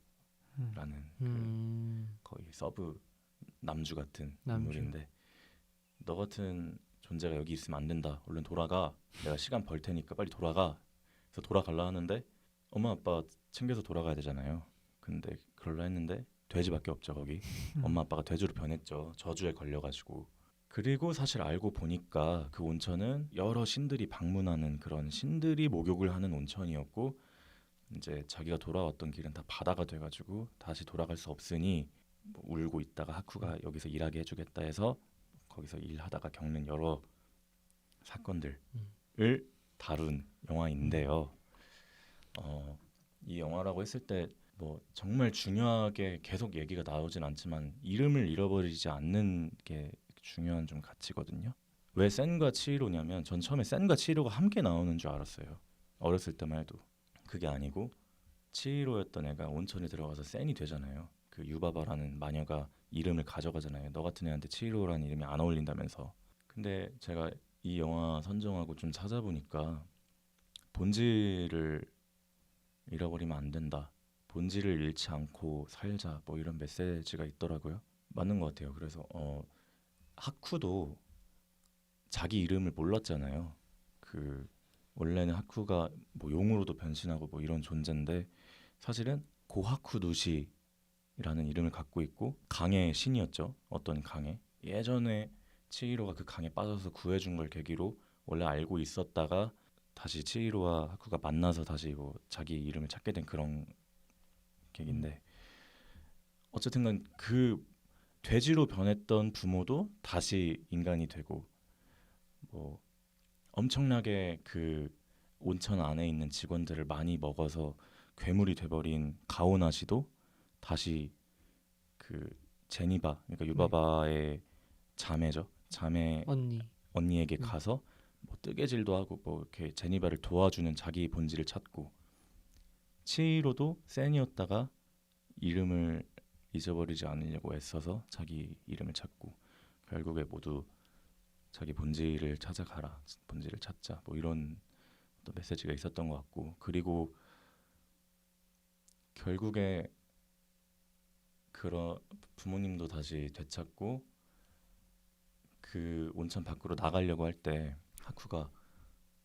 그 거의 서브 남주 같은 남주. 인물인데 너 같은 존재가 여기 있으면 안 된다. 얼른 돌아가. 내가 시간 벌 테니까 빨리 돌아가. 그래서 돌아가려 하는데 엄마 아빠 챙겨서 돌아가야 되잖아요. 근데 그러려 했는데 돼지밖에 없죠 거기. 엄마 아빠가 돼지로 변했죠. 저주에 걸려가지고. 그리고 사실 알고 보니까 그 온천은 여러 신들이 방문하는 그런 신들이 목욕을 하는 온천이었고 이제 자기가 돌아왔던 길은 다 바다가 돼가지고 다시 돌아갈 수 없으니 뭐 울고 있다가 하쿠가 여기서 일하게 해주겠다 해서 거기서 일하다가 겪는 여러 사건들을 다룬 영화인데요. 이 영화라고 했을 때 뭐 정말 중요하게 계속 얘기가 나오진 않지만 이름을 잃어버리지 않는 게 중요한 좀 가치거든요. 왜 센과 치히로냐면 전 처음에 센과 치히로가 함께 나오는 줄 알았어요. 어렸을 때만 해도. 그게 아니고 치히로였던 애가 온천에 들어가서 센이 되잖아요. 그 유바바라는 마녀가 이름을 가져가잖아요. 너 같은 애한테 치히로라는 이름이 안 어울린다면서. 근데 제가 이 영화 선정하고 좀 찾아보니까 본질을 잃어버리면 안 된다. 본질을 잃지 않고 살자. 뭐 이런 메시지가 있더라고요. 맞는 것 같아요. 그래서 하쿠도 자기 이름을 몰랐잖아요. 그 원래는 하쿠가 뭐 용으로도 변신하고 뭐 이런 존재인데 사실은 고하쿠누시라는 이름을 갖고 있고 강의 신이었죠. 어떤 강의. 예전에 치히로가 그 강에 빠져서 구해준 걸 계기로 원래 알고 있었다가 다시 치히로와 하쿠가 만나서 다시 뭐 자기 이름을 찾게 된 그런 계기인데 어쨌든간 그 돼지로 변했던 부모도 다시 인간이 되고 뭐 엄청나게 그 온천 안에 있는 직원들을 많이 먹어서 괴물이 돼버린 가오나시도 다시 그 제니바 그러니까 유바바의 자매죠. 자매 언니에게 가서 뭐 뜨개질도 하고 뭐 이렇게 제니바를 도와주는 자기 본질을 찾고 치히로도 센이었다가 이름을 잊어버리지 않으려고 애써서 자기 이름을 찾고 결국에 모두 자기 본질을 찾아가라, 본질을 찾자 뭐 이런 어떤 메시지가 있었던 것 같고 그리고 결국에 그런 부모님도 다시 되찾고 그 온천 밖으로 나가려고 할 때 하쿠가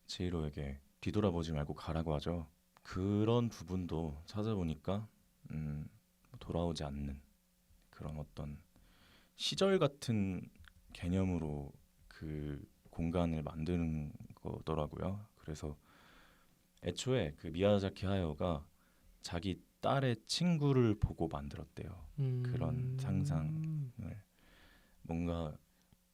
치히로에게 뒤돌아보지 말고 가라고 하죠. 그런 부분도 찾아보니까 돌아오지 않는 그런 어떤 시절 같은 개념으로 그 공간을 만드는 거더라고요. 그래서 애초에 그 미야자키 하야오가 자기 딸의 친구를 보고 만들었대요. 그런 상상을 뭔가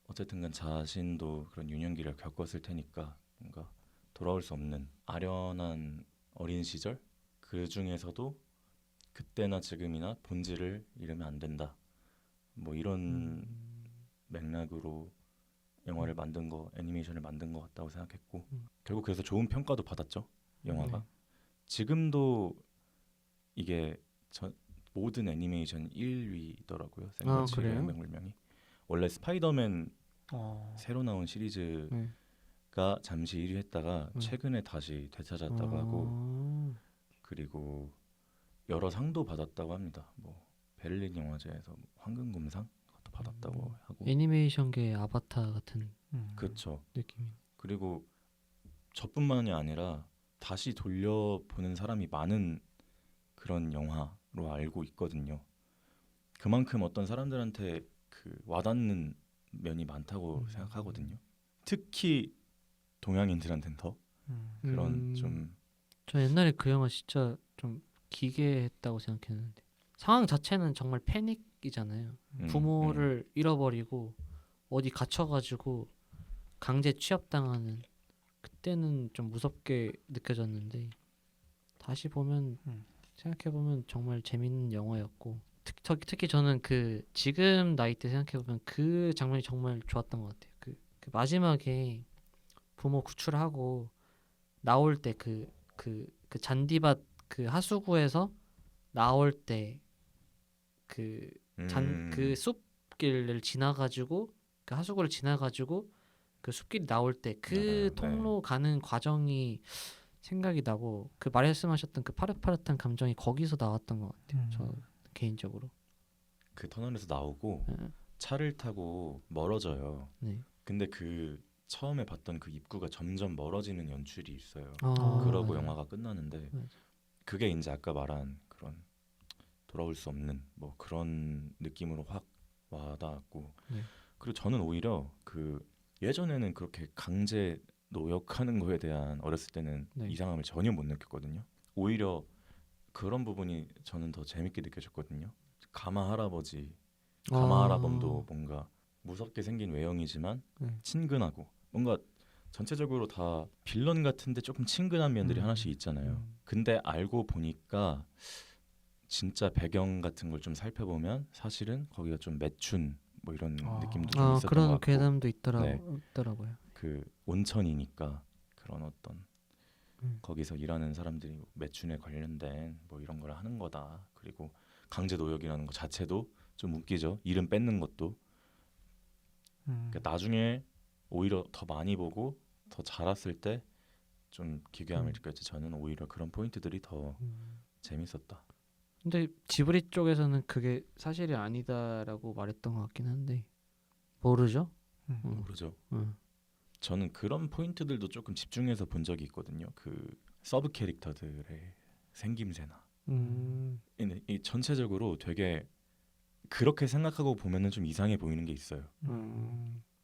어쨌든간 자신도 그런 유년기를 겪었을 테니까 뭔가 돌아올 수 없는 아련한 어린 시절 그 중에서도 그때나 지금이나 본질을 잃으면 안 된다. 뭐 이런 맥락으로 영화를 만든 거 애니메이션을 만든 것 같다고 생각했고 결국 그래서 좋은 평가도 받았죠. 영화가 지금도 이게 모든 애니메이션 1위더라고요. 센과 치히로의 행방불명이 원래 스파이더맨 새로 나온 시리즈가 잠시 1위 했다가 최근에 다시 되찾았다고 하고 그리고 여러 상도 받았다고 합니다. 뭐 베를린 영화제에서 황금곰상 그것도 받았다고 하고 애니메이션계 아바타 같은 그렇죠. 느낌이. 그리고 저뿐만이 아니라 다시 돌려보는 사람이 많은 그런 영화로 알고 있거든요. 그만큼 어떤 사람들한테 그 와닿는 면이 많다고 생각하거든요. 특히 동양인들한테는 더 그런 좀. 저 옛날에 그 영화 진짜 좀 기괴했다고 생각했는데 상황 자체는 정말 패닉이잖아요. 부모를 잃어버리고 어디 갇혀가지고 강제 취업당하는 그때는 좀 무섭게 느껴졌는데 다시 보면 생각해보면 정말 재밌는 영화였고 특히 저는 그 지금 나이 때 생각해보면 그 장면이 정말 좋았던 것 같아요. 그 마지막에 부모 구출하고 나올 때 그 잔디밭 그 하수구에서 나올 때 그 숲길을 지나가지고 그 하수구를 지나가지고 그 숲길 나올 때 그 통로 가는 과정이 생각이 나고 그 말씀하셨던 그 파릇파릇한 감정이 거기서 나왔던 것 같아요. 저 개인적으로. 그 터널에서 나오고 네. 차를 타고 멀어져요. 네. 근데 그 처음에 봤던 그 입구가 점점 멀어지는 연출이 있어요. 아, 그러고 맞아요. 영화가 끝나는데 맞아. 그게 이제 아까 말한 그런 돌아올 수 없는 뭐 그런 느낌으로 확 와닿았고 네. 그리고 저는 오히려 그 예전에는 그렇게 강제 노역하는 거에 대한 어렸을 때는 네. 이상함을 전혀 못 느꼈거든요. 오히려 그런 부분이 저는 더 재밌게 느껴졌거든요. 가마 할아버지, 가마 할아범도 뭔가 무섭게 생긴 외형이지만 네. 친근하고 뭔가 전체적으로 다 빌런 같은데 조금 친근한 면들이 하나씩 있잖아요. 근데 알고 보니까 진짜 배경 같은 걸 좀 살펴보면 사실은 거기가 좀 매춘 뭐 이런 느낌도 좀 있었던 것 그런 같고 괴담도 네. 있더라고요. 그 온천이니까 그런 어떤 음. 거기서 일하는 사람들이 매춘에 관련된 뭐 이런 걸 하는 거다. 그리고 강제 노역이라는 것 자체도 좀 웃기죠. 이름 뺏는 것도. 그러니까 나중에 오히려 더 많이 보고 더 자랐을 때 좀 기괴함을 느꼈지. 저는 오히려 그런 포인트들이 더 재밌었다. 근데 지브리 쪽에서는 그게 사실이 아니다라고 말했던 것 같긴 한데 모르죠? 모르죠. 저는 그런 포인트들도 조금 집중해서 본 적이 있거든요. 그 서브 캐릭터들의 생김새나 이 전체적으로 되게 그렇게 생각하고 보면은 좀 이상해 보이는 게 있어요.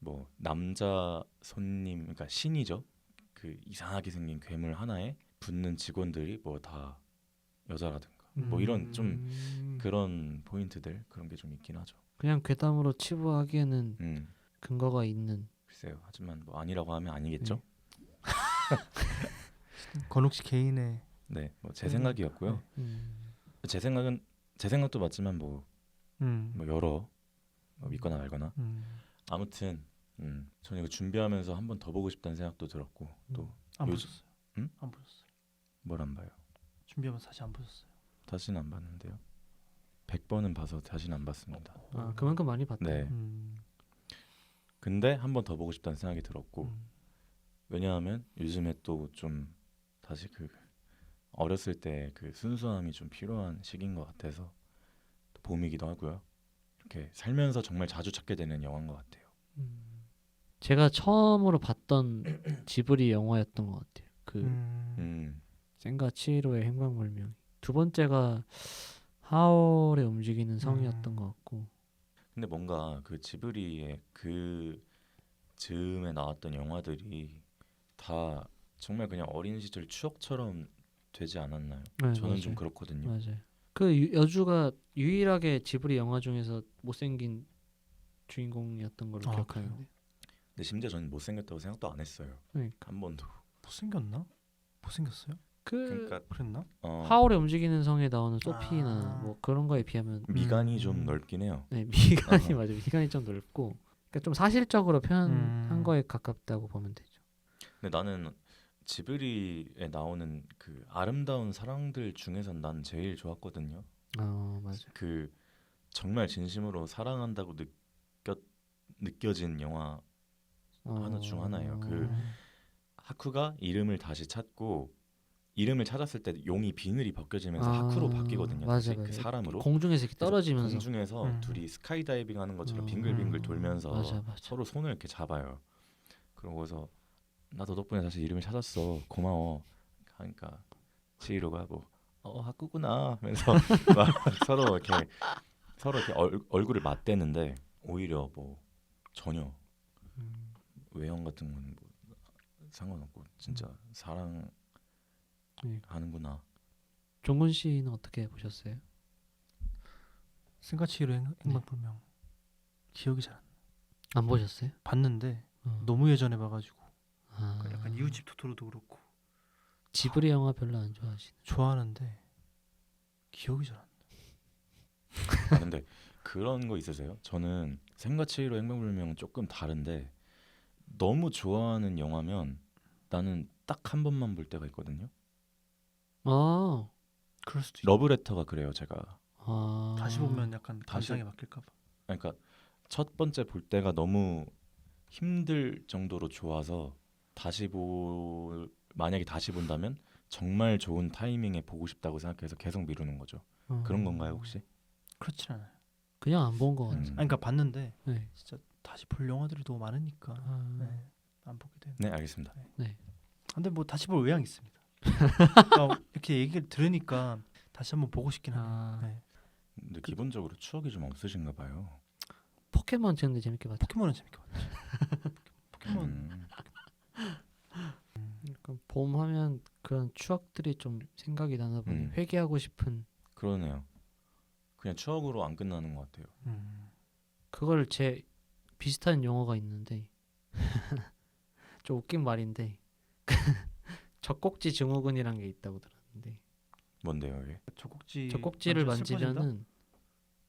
뭐 남자 손님, 그러니까 신이죠. 그 이상하게 생긴 괴물 하나에 붙는 직원들이 뭐 다 여자라든가 뭐 이런 좀 그런 포인트들 그런 게 좀 있긴 하죠. 그냥 괴담으로 치부하기에는 근거가 있는. 글쎄요. 하지만 뭐 아니라고 하면 아니겠죠. 건욱 씨 개인의 네, 뭐 제 생각이었고요. 제 생각도 맞지만 뭐 여러 뭐 믿거나 말거나 아무튼 저는 이거 준비하면서 한 번 더 보고 싶다는 생각도 들었고 또 안 요즘- 보셨어요? 응? 안 보셨어요? 뭘 안 봐요. 준비하면 다시 안 보셨어요? 다시는 안 봤는데요. 100번은 봐서 다시는 안 봤습니다. 그만큼 많이 봤다. 네. 근데 한 번 더 보고 싶다는 생각이 들었고 왜냐하면 요즘에 또 좀 다시 그 어렸을 때 그 순수함이 좀 필요한 시기인 것 같아서 또 봄이기도 하고요. 이렇게 살면서 정말 자주 찾게 되는 영화인 것 같아요. 제가 처음으로 봤던 지브리 영화였던 것 같아요. 그 센과 치히로의 행방불명. 두 번째가 하울의 움직이는 성이었던 것 같고. 근데 뭔가 그 지브리의 그 즈음에 나왔던 영화들이 다 정말 그냥 어린 시절 추억처럼 되지 않았나요? 네, 저는 맞아요. 좀 그렇거든요. 맞아요. 그 여주가 유일하게 지브리 영화 중에서 못생긴 주인공이었던 걸로 기억하는데. 근데 심지어 저는 못생겼다고 생각도 안 했어요. 그러니까. 한 번도. 못생겼나? 못생겼어요? 그러니까 그랬나? 하울의 움직이는 성에 나오는 소피나 뭐 그런 거에 비하면 미간이 좀 넓긴 해요. 네, 미간이 맞아. 미간이 좀 넓고 그러니까 좀 사실적으로 표현한 거에 가깝다고 보면 되죠. 근데 나는 지브리에 나오는 그 아름다운 사랑들 중에선 난 제일 좋았거든요. 맞아. 그 정말 진심으로 사랑한다고 느껴진 영화 하나 중 하나예요. 그 하쿠가 이름을 다시 찾고 이름을 찾았을 때 용이 비늘이 벗겨지면서 하쿠로 바뀌거든요. 맞아, 다시 그 맞아. 사람으로 공중에서 이렇게 떨어지면서 공중에서 둘이 스카이다이빙 하는 것처럼 빙글빙글 돌면서 맞아. 서로 손을 이렇게 잡아요. 그러고서 나도 덕분에 다시 이름을 찾았어. 고마워. 하니까 치히로가 뭐 하쿠구나 하면서 막 서로 이렇게 얼굴을 맞대는데 오히려 뭐 전혀 외형 같은 건 뭐 상관없고 진짜 사랑하는구나. 종근 씨는 어떻게 보셨어요? 센과치히로 행방불명 기억이 잘 안 나. 안 보셨어요? 봤는데 너무 예전에 봐가지고 아, 약간 이웃집 토토로도 그렇고 지브리 영화 별로 안 좋아하시네. 좋아하는데 기억이 잘 안 나. 근데 그런 거 있으세요? 저는 생과 치히로 행방불명은 조금 다른데 너무 좋아하는 영화면 나는 딱 한 번만 볼 때가 있거든요. 그럴 수도 있어. 러브레터가 그래요. 제가 다시 보면 약간 감상에 바뀔까 봐. 그러니까 첫 번째 볼 때가 너무 힘들 정도로 좋아서 만약에 다시 본다면 정말 좋은 타이밍에 보고 싶다고 생각해서 계속 미루는 거죠. 그런 건가요 혹시? 그렇진 않아요. 그냥 안 본 것 같아. 아니, 그러니까 봤는데 네. 진짜 다시 볼 영화들이 너무 많으니까 아, 네, 안 보게 되는. 네, 알겠습니다. 근데 뭐 다시 볼 의향이 있습니다. 그러니까 이렇게 얘기를 들으니까 다시 한번 보고 싶긴 하네요. 아, 네. 근데 기본적으로 추억이 좀 없으신가 봐요. 포켓몬 근데 재밌게 봤다. 포켓몬은 재밌게 봤죠. 포켓몬 음, 그러니까 봄 하면 그런 추억들이 좀 생각이 나나 보네. 회귀하고 싶은 그러네요. 그냥 추억으로 안 끝나는 것 같아요. 그걸 제 비슷한 용어가 있는데 좀 웃긴 말인데 젖꼭지 증후군이란 게 있다고 들었는데 뭔데요, 이게? 젖꼭지를 만지면은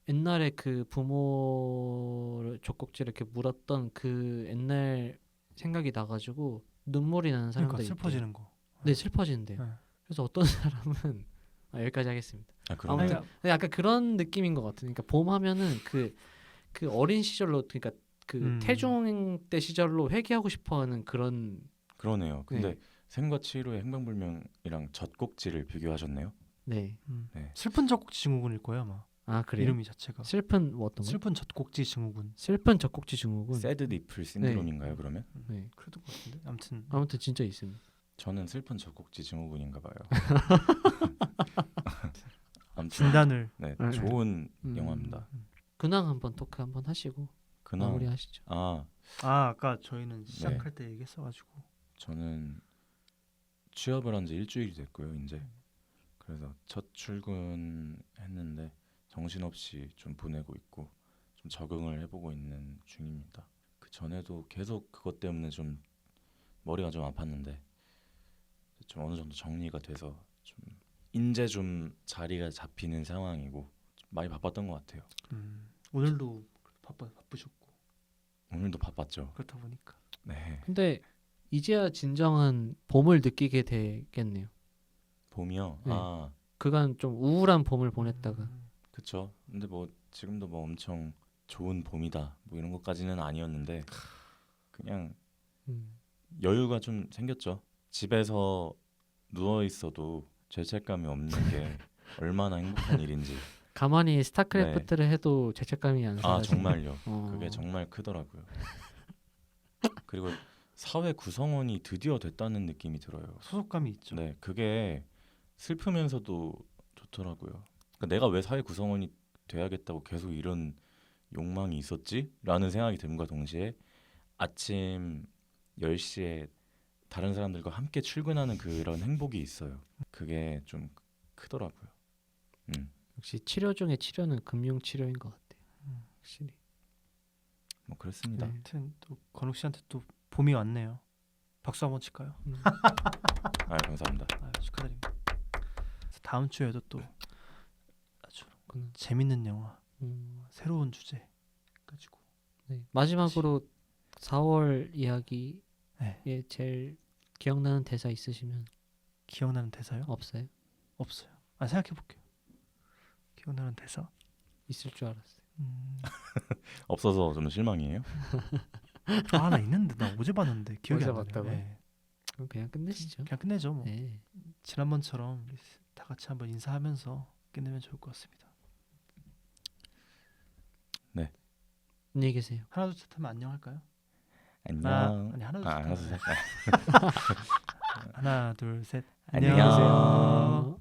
옛날에 그 부모를 젖꼭지를 이렇게 물었던 그 옛날 생각이 나가지고 눈물이 나는 그러니까 사람들이 슬퍼지는 거. 네, 슬퍼진대요. 네. 그래서 어떤 사람은 여기까지 하겠습니다. 아, 그러네요. 아무튼 근데 약간 그런 느낌인 것 같아요. 그러니까 봄 하면은 그 어린 시절로 그러니까 그 태중 때 시절로 회귀하고 싶어하는 그런 그러네요. 근데 네. 생과 치히로의 행방불명이랑 젖꼭지를 비교하셨네요. 네. 네. 슬픈 젖꼭지 증후군일 거예요 아마. 아 그래요? 이름이 자체가. 슬픈 뭐 어떤 거? 슬픈 젖꼭지 증후군. 슬픈 젖꼭지 증후군. 새드 니플 신드롬인가요, 그러면? 네. 그래도 같은데. 아무튼 아무튼 진짜 있습니다. 저는 슬픈 젖꼭지 증후군인가 봐요. 아무튼 진단을 네, 네. 좋은 영화입니다. 근황 한번 토크 한번 하시고 그날 마무리하시죠. 아까 저희는 시작할 때 얘기했어가지고 저는 취업을 한 지 일주일이 됐고요, 이제. 그래서 첫 출근했는데 정신없이 좀 보내고 있고 좀 적응을 해보고 있는 중입니다. 그 전에도 계속 그것 때문에 좀 머리가 좀 아팠는데 좀 어느 정도 정리가 돼서 좀 이제 좀 자리가 잡히는 상황이고 좀 많이 바빴던 것 같아요. 오늘도 바쁘셨고 오늘도 바빴죠. 그렇다 보니까 네, 근데 이제야 진정한 봄을 느끼게 되겠네요. 봄이요. 네. 아, 그간 좀 우울한 봄을 보냈다가 그쵸. 근데 뭐 지금도 뭐 엄청 좋은 봄이다 뭐 이런 것까지는 아니었는데 그냥 음, 여유가 좀 생겼죠. 집에서 누워 있어도 죄책감이 없는 게 얼마나 행복한 일인지. 가만히 스타크래프트를 해도 죄책감이 안 아, 사라지네. 정말요. 어. 그게 정말 크더라고요. 그리고 사회 구성원이 드디어 됐다는 느낌이 들어요. 소속감이 있죠. 네, 그게 슬프면서도 좋더라고요. 그러니까 내가 왜 사회 구성원이 돼야겠다고 계속 이런 욕망이 있었지? 라는 생각이 듦과 동시에 아침 10시에 다른 사람들과 함께 출근하는 그런 행복이 있어요. 그게 좀 크더라고요. 역시 치료 중에 치료는 금융 치료인 것 같아요. 확실히. 뭐 그렇습니다. 네. 아무튼 또 건욱 씨한테 또 봄이 왔네요. 박수 한번 칠까요? 아, 감사합니다. 축하드립니다. 그래서 다음 주에도 또 아주 그렇구나. 재밌는 영화, 새로운 주제 가지고 네. 마지막으로 4월 이야기에 네. 제일 기억나는 대사 있으시면 기억나는 대사요? 없어요? 없어요. 생각해 볼게요. 기억나는 대사? 있을 줄 알았어요. 없어서 좀 실망이에요. 나 있는데 나 어제 봤는데 기억이 어제 안 나네요. 봤다고요? 네. 그럼 그냥 끝내시죠. 그냥 끝내죠. 뭐. 네. 지난번처럼 우리 다 같이 한번 인사하면서 끝내면 좋을 것 같습니다. 안녕히 계세요. 하나 둘 셋 하면 안녕 할까요? 안녕. 아니 하나 둘 셋. 하나 둘 셋. 하나 둘 셋. 안녕. 안녕.